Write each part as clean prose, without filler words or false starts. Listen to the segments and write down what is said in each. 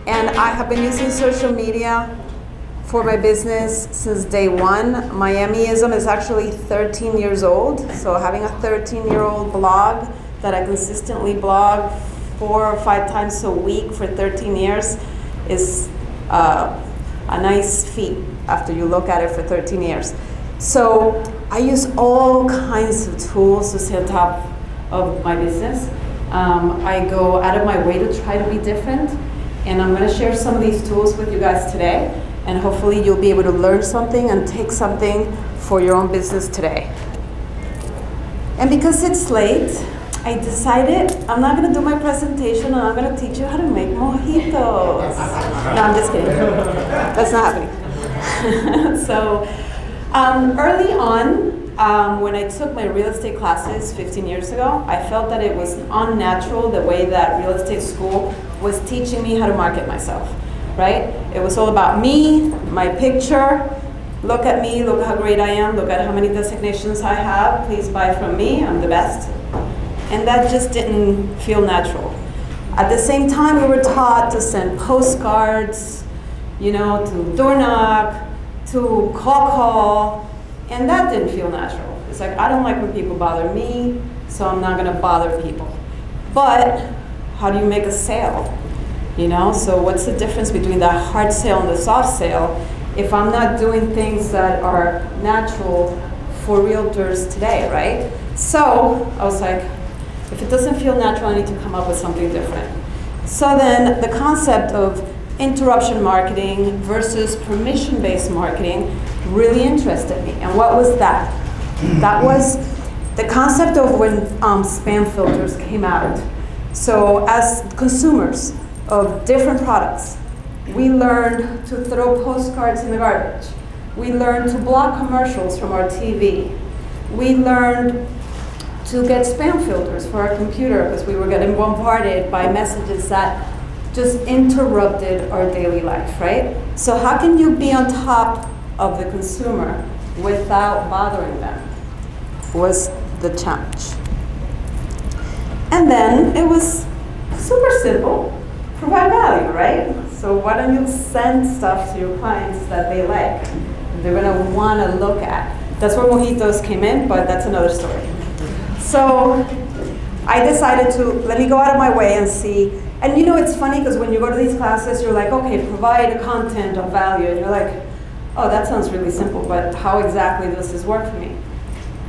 And I have been using social media for my business since day one. Miamiism is actually 13 years old. So having a 13-year-old blog that I consistently blog 4 or 5 times a week for 13 years is a nice feat after you look at it for 13 years. So I use all kinds of tools to stay on top of my business. I go out of my way to try to be different, and I'm going to share some of these tools with you guys today, and hopefully you'll be able to learn something and take something for your own business today. And because it's late, I decided I'm not going to do my presentation, and I'm going to teach you how to make mojitos. No, I'm just kidding. That's not happening. So early on, when I took my real estate classes 15 years ago, I felt that it was unnatural the way that real estate school was teaching me how to market myself, right? It was all about me, my picture. Look at me, look how great I am, look at how many designations I have, please buy from me, I'm the best. And that just didn't feel natural. At the same time, we were taught to send postcards, to door knock, to call, and that didn't feel natural. It's like, I don't like when people bother me, so I'm not gonna bother people. But how do you make a sale? So what's the difference between the hard sale and the soft sale if I'm not doing things that are natural for realtors today, right? So I was like, if it doesn't feel natural, I need to come up with something different. So then the concept of interruption marketing versus permission-based marketing really interested me. And what was that? That was the concept of when spam filters came out. So as consumers of different products, we learned to throw postcards in the garbage. We learned to block commercials from our TV. We learned to get spam filters for our computer because we were getting bombarded by messages that just interrupted our daily life, right? So how can you be on top of the consumer without bothering them was the challenge. And then it was super simple, provide value, right? So why don't you send stuff to your clients that they like, they're gonna wanna look at. That's where mojitos came in, but that's another story. So I decided to let me go out of my way and see. And it's funny because when you go to these classes, you're like, okay, provide content of value. And you're like, oh, that sounds really simple, but how exactly does this work for me?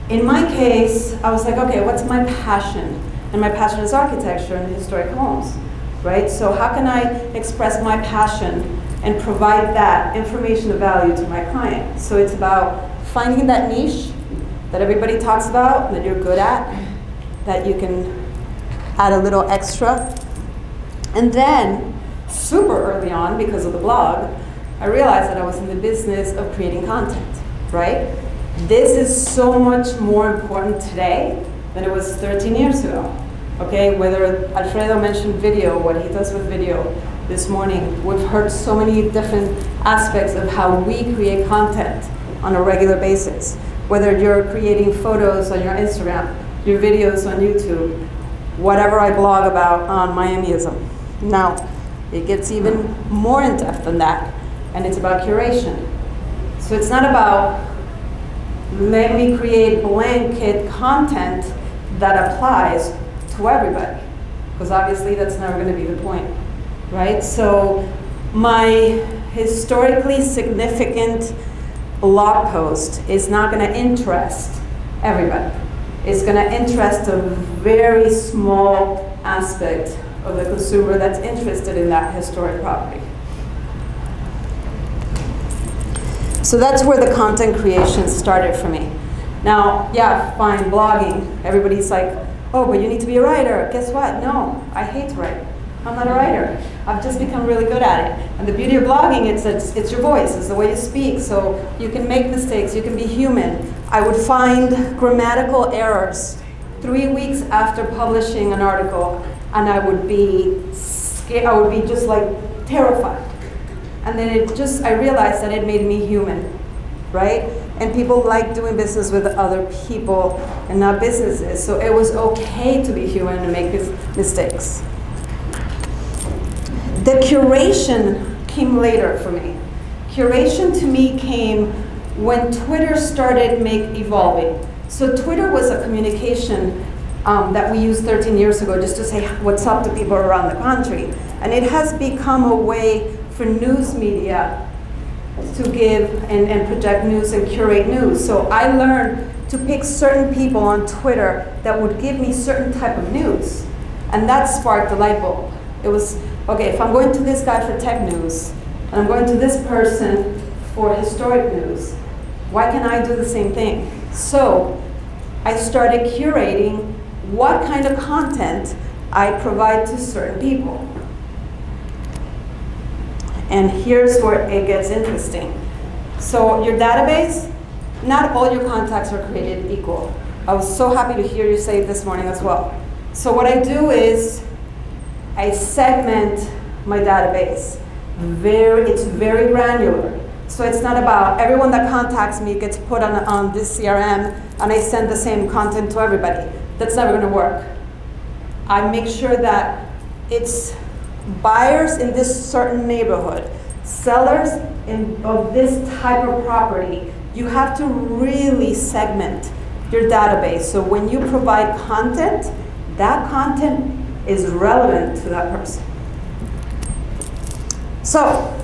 In my case, I was like, okay, what's my passion? And my passion is architecture and historic homes, right? So how can I express my passion and provide that information of value to my client? So it's about finding that niche that everybody talks about, that you're good at, that you can add a little extra. And then, super early on, because of the blog, I realized that I was in the business of creating content, right? This is so much more important today than it was 13 years ago, okay? Whether Alfredo mentioned video, what he does with video this morning, we've heard so many different aspects of how we create content on a regular basis. Whether you're creating photos on your Instagram, your videos on YouTube, whatever I blog about on Miamiism. Now, it gets even more in depth than that, and it's about curation. So it's not about let me create blanket content that applies to everybody, because obviously that's never going to be the point, right? So my historically significant blog post is not going to interest everybody. It's going to interest a very small aspect of the consumer that's interested in that historic property. So that's where the content creation started for me. Now, yeah, fine, blogging. Everybody's like, oh, but you need to be a writer. Guess what? No, I hate to write. I'm not a writer. I've just become really good at it. And the beauty of blogging, it's your voice, it's the way you speak. So you can make mistakes, you can be human. I would find grammatical errors 3 weeks after publishing an article, and I would be scared, I would be just like terrified. And then I realized that it made me human, right? And people like doing business with other people and not businesses. So it was okay to be human and make mistakes. The curation came later for me. Curation to me came when Twitter started evolving. So Twitter was a communication that we used 13 years ago just to say what's up to people around the country. And it has become a way for news media to give and project news and curate news. So I learned to pick certain people on Twitter that would give me certain type of news. And that sparked the light bulb. It was, okay, if I'm going to this guy for tech news, and I'm going to this person for historic news, why can't I do the same thing? So I started curating what kind of content I provide to certain people. And here's where it gets interesting. So your database, not all your contacts are created equal. I was so happy to hear you say it this morning as well. So what I do is I segment my database. It's very granular. So it's not about everyone that contacts me gets put on this CRM and I send the same content to everybody. That's never gonna work. I make sure that it's buyers in this certain neighborhood, sellers of this type of property. You have to really segment your database. So when you provide content, that content is relevant to that person. So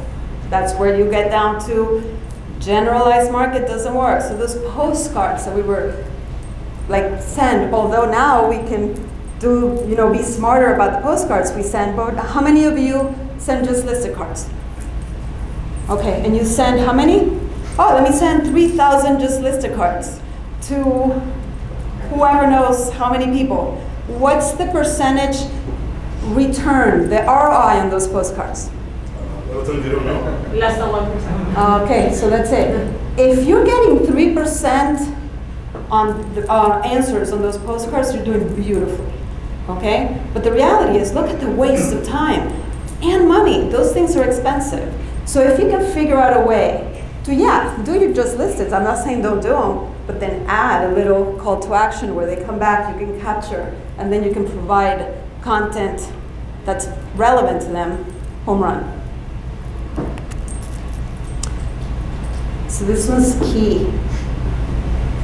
that's where you get down to generalized market doesn't work. So those postcards that we were send, although now we can do, be smarter about the postcards we send, but how many of you send just listed cards? Okay, and you send how many? Oh, let me send 3,000 just listed cards to whoever knows how many people. What's the percentage return, the ROI on those postcards? You don't know. Less than 1%. Okay, so that's it. If you're getting 3% on the answers on those postcards, you're doing beautifully, okay? But the reality is, look at the waste of time and money. Those things are expensive. So if you can figure out a way to, do your just listed. I'm not saying don't do them, but then add a little call to action where they come back, you can capture, and then you can provide content that's relevant to them, home run. So this one's key.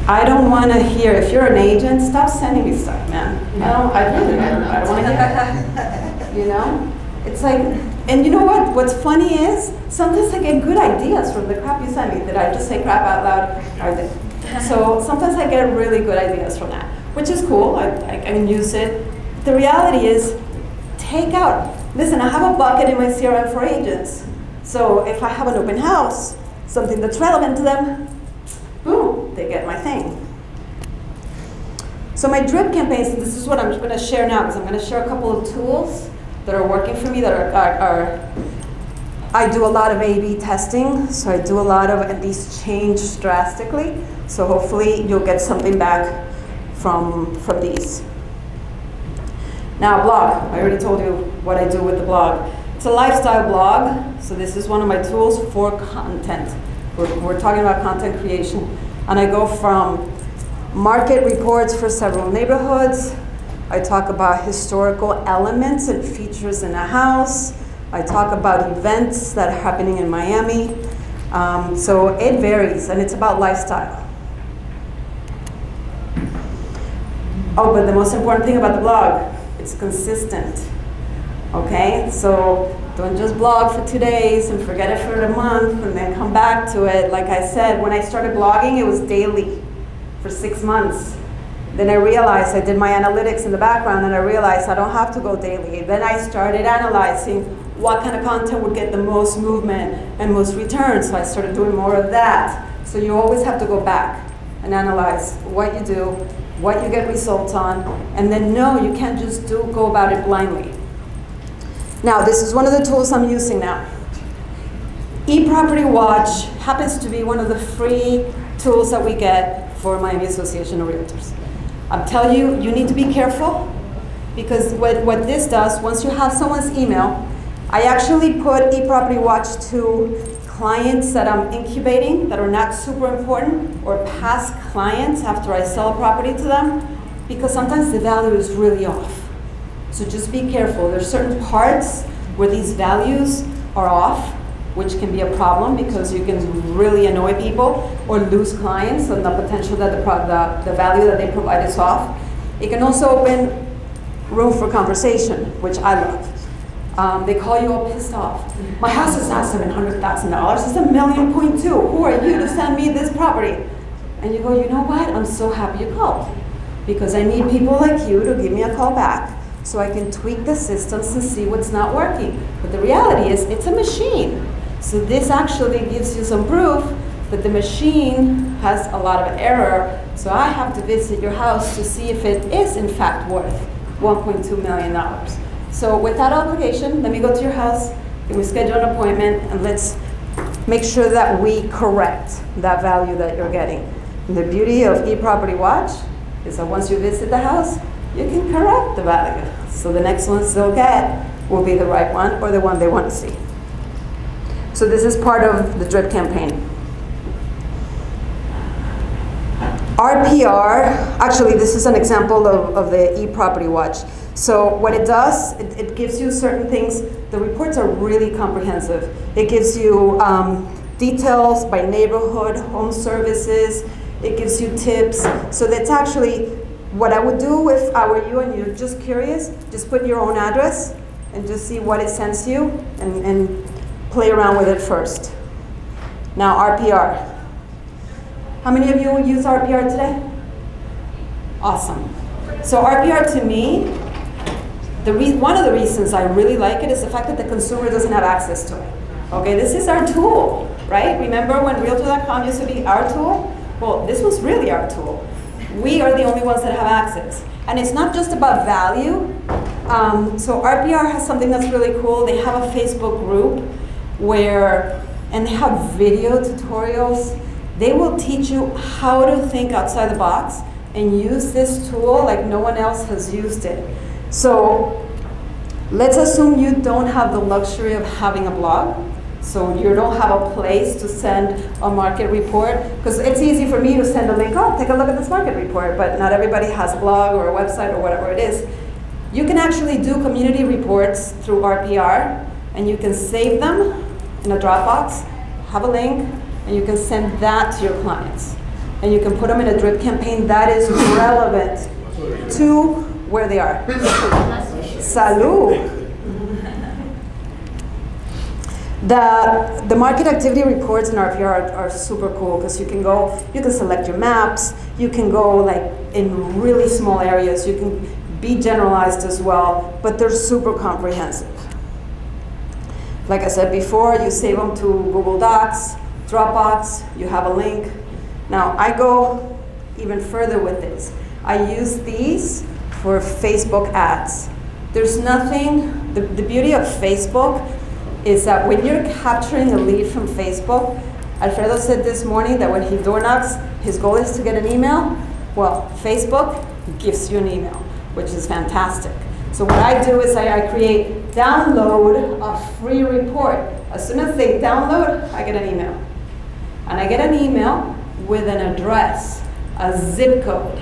I don't want to hear, if you're an agent, stop sending me stuff, man. I don't want to hear that. It's like, and you know what? What's funny is, sometimes I get good ideas from the crap you send me. Did I just say crap out loud? I did. So sometimes I get really good ideas from that, which is cool. I can use it. The reality is, listen, I have a bucket in my CRM for agents. So if I have an open house, something that's relevant to them, boom, they get my thing. So my drip campaigns, and this is what I'm going to share now, because I'm going to share a couple of tools that are working for me, that are I do a lot of A/B testing, so I do a lot of, and these change drastically, so hopefully you'll get something back from these. Now, blog. I already told you what I do with the blog. It's a lifestyle blog, so this is one of my tools for content. We're talking about content creation. And I go from market reports for several neighborhoods. I talk about historical elements and features in a house. I talk about events that are happening in Miami. So it varies, and it's about lifestyle. Oh, but the most important thing about the blog, it's consistent. Okay, so don't just blog for 2 days and forget it for a month and then come back to it. Like I said, when I started blogging, it was daily for 6 months. Then I realized, I did my analytics in the background, and I realized I don't have to go daily. Then I started analyzing what kind of content would get the most movement and most returns. So I started doing more of that. So you always have to go back and analyze what you do, what you get results on, and then no, you can't just go about it blindly. Now, this is one of the tools I'm using now. eProperty Watch happens to be one of the free tools that we get for Miami Association of Realtors. I'm telling you, you need to be careful, because what this does, once you have someone's email, I actually put eProperty Watch to clients that I'm incubating that are not super important, or past clients after I sell a property to them, because sometimes the value is really off. So just be careful. There's certain parts where these values are off, which can be a problem because you can really annoy people or lose clients on the potential that the value that they provide is off. It can also open room for conversation, which I love. They call you all pissed off. My house is not $700,000, it's $1.2 million. Who are you to send me this property? And you go, you know what? I'm so happy you called because I need people like you to give me a call back so I can tweak the systems and see what's not working. But the reality is it's a machine. So this actually gives you some proof that the machine has a lot of error. So I have to visit your house to see if it is in fact worth $1.2 million. So without obligation, let me go to your house, and we schedule an appointment, and let's make sure that we correct that value that you're getting. And the beauty of eProperty Watch is that once you visit the house, you can correct the value. So the next ones they'll get will be the right one or the one they want to see. So this is part of the drip campaign. RPR, actually this is an example of the eProperty Watch. So what it does, it gives you certain things. The reports are really comprehensive. It gives you details by neighborhood, home services. It gives you tips. So that's actually what I would do if I were you and you're just curious. Just put your own address and just see what it sends you and play around with it first. Now RPR. How many of you use RPR today? Awesome. So RPR to me, one of the reasons I really like it is the fact that the consumer doesn't have access to it. Okay, this is our tool, right? Remember when Realtor.com used to be our tool? Well, this was really our tool. We are the only ones that have access. And it's not just about value. So RPR has something that's really cool. They have a Facebook group and they have video tutorials. They will teach you how to think outside the box and use this tool like no one else has used it. So let's assume you don't have the luxury of having a blog. So you don't have a place to send a market report. Because it's easy for me to send a link, oh, take a look at this market report, but not everybody has a blog or a website or whatever it is. You can actually do community reports through RPR, and you can save them in a Dropbox, have a link, and you can send that to your clients. And you can put them in a drip campaign that is relevant to where they are. Salud. The market activity reports in RPR are super cool because you can select your maps, you can go like in really small areas, you can be generalized as well, but they're super comprehensive. Like I said before, you save them to Google Docs, Dropbox, you have a link. Now I go even further with this. I use these for Facebook ads. There's nothing, the beauty of Facebook is that when you're capturing a lead from Facebook, Alfredo said this morning that when he door knocks, his goal is to get an email. Well, Facebook gives you an email, which is fantastic. So what I do is I create download a free report. As soon as they download, I get an email. And I get an email with an address, a zip code.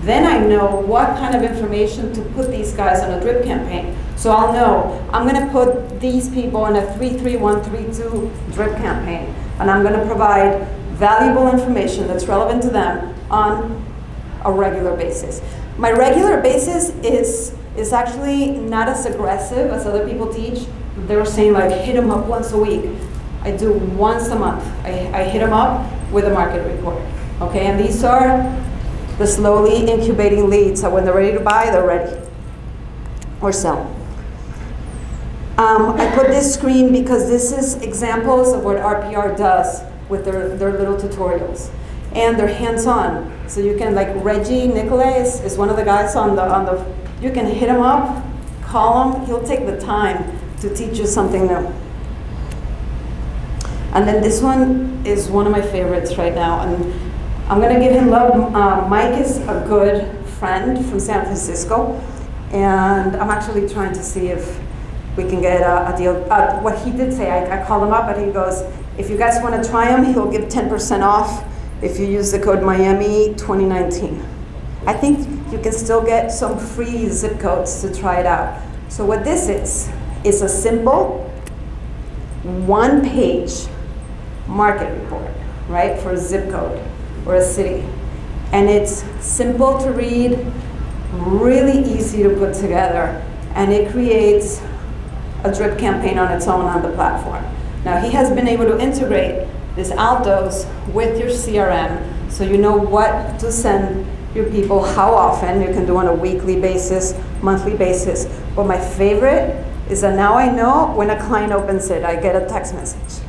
Then I know what kind of information to put these guys on a drip campaign. So I'll know I'm going to put these people in a 33132 drip campaign, and I'm going to provide valuable information that's relevant to them on a regular basis. My regular basis is actually not as aggressive as other people teach. They were saying like hit them up once a week. I do once a month. I hit them up with a market report. Okay, and these are the slowly incubating leads. So when they're ready to buy, they're ready or sell. I put this screen because this is examples of what RPR does with their little tutorials. And they're hands-on. So you can, like Reggie Nicolais is one of the guys on the, you can hit him up, call him, he'll take the time to teach you something new. And then this one is one of my favorites right now, and I'm gonna give him love. Mike is a good friend from San Francisco, and I'm actually trying to see if we can get a deal. What he did say, I called him up and he goes, if you guys wanna try him, he'll give 10% off if you use the code Miami 2019. I think you can still get some free zip codes to try it out. So what this is It's a simple one-page market report, right, for a zip code or a city. And it's simple to read, really easy to put together, and it creates a drip campaign on its own on the platform. Now, he has been able to integrate this Altos with your CRM, so you know what to send your people, how often. You can do on a weekly basis, monthly basis. But my favorite is that now I know when a client opens it, I get a text message.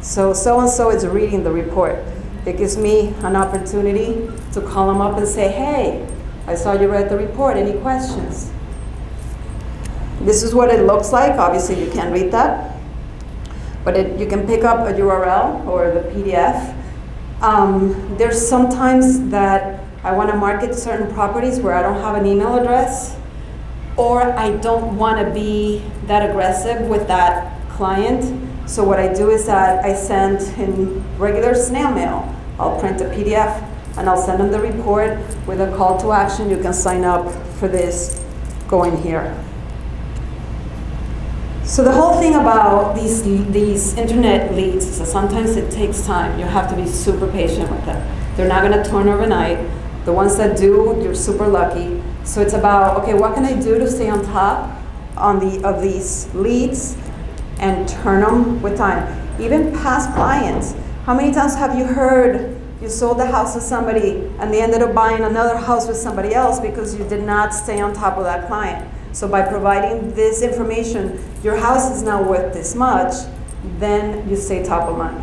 So-and-so is reading the report. It gives me an opportunity to call them up and say, hey, I saw you read the report, any questions? This is what it looks like. Obviously, you can't read that. But you can pick up a URL or the PDF. There's sometimes that I want to market certain properties where I don't have an email address, or I don't want to be that aggressive with that client. So what I do is that I send in regular snail mail. I'll print a PDF and I'll send them the report with a call to action. You can sign up for this, go in here. So the whole thing about these internet leads is that sometimes it takes time. You have to be super patient with them. They're not going to turn overnight. The ones that do, you're super lucky. So it's about, okay, what can I do to stay on top of these leads and turn them with time? Even past clients. How many times have you heard you sold the house to somebody and they ended up buying another house with somebody else because you did not stay on top of that client? So by providing this information, your house is now worth this much, then you stay top of mind.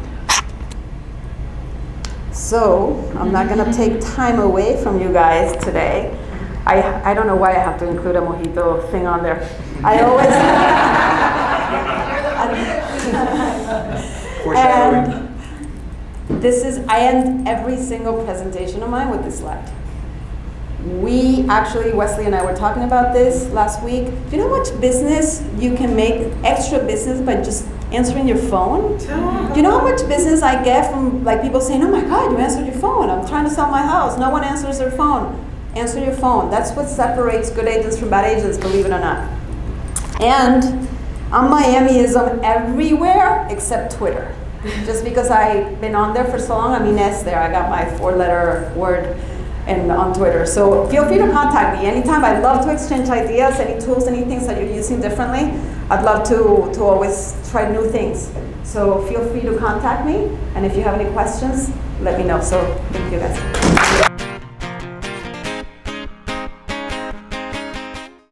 So I'm not gonna take time away from you guys today. I don't know why I have to include a mojito thing on there. I always, and this is, I end every single presentation of mine with this slide. We actually, Wesley and I were talking about this last week. Do you know how much business you can make, extra business, by just answering your phone? Do you know how much business I get from like people saying, oh my God, you answered your phone. I'm trying to sell my house. No one answers their phone. Answer your phone. That's what separates good agents from bad agents, believe it or not. And I'm Miamiism everywhere except Twitter. Just because I've been on there for so long, I'm Ines there. I got my 4-letter word and on Twitter. So feel free to contact me anytime. I'd love to exchange ideas, any tools, any things that you're using differently. I'd love to always try new things. So feel free to contact me. And if you have any questions, let me know. So thank you guys.